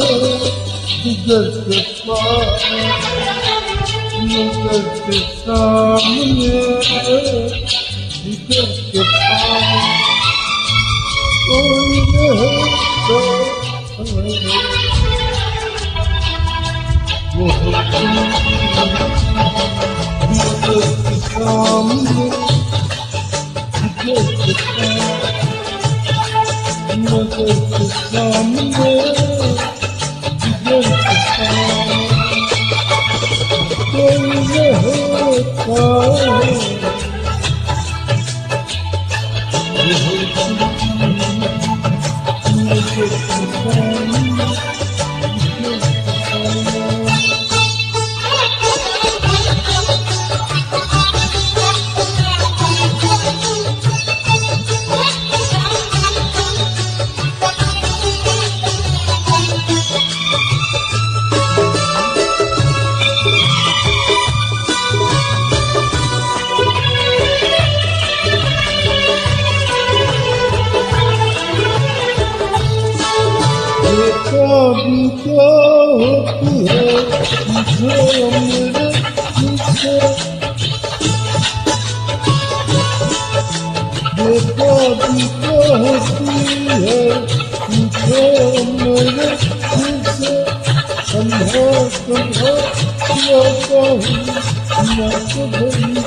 जिगर के पास नजर के सामने जिगर के पास कोई रहता वो जिगर के सामने जिगर के पास नजर के सामने जिगर के पास कोई रहता नजर के सामने कभी क्या होती है जो मेरे मुझसे ये कभी क्या होती है जो मेरे मुझसे संभव संभव क्या कहूँ मैं तो भरी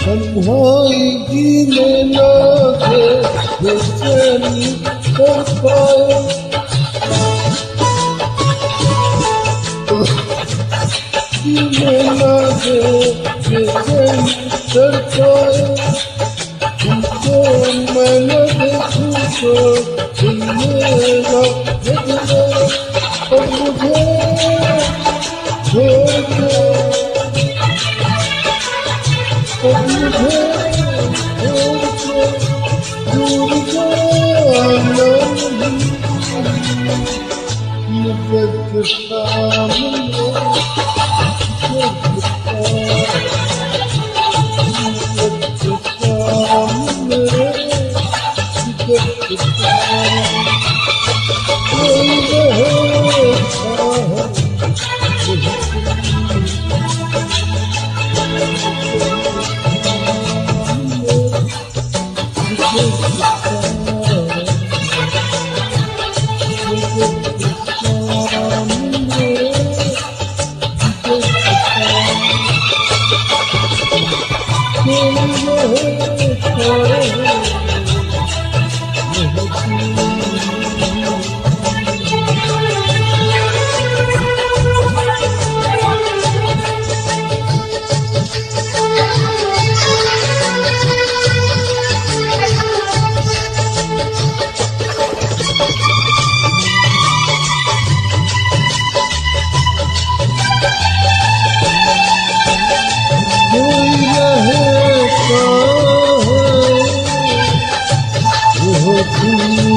तन्हाई में लागे बेचैनी कर पाए में लागे बेचैनी कर पाए तुमको मैं न देखूं तो तुम मेरा बदला और मुझे छोड़ दो Oh,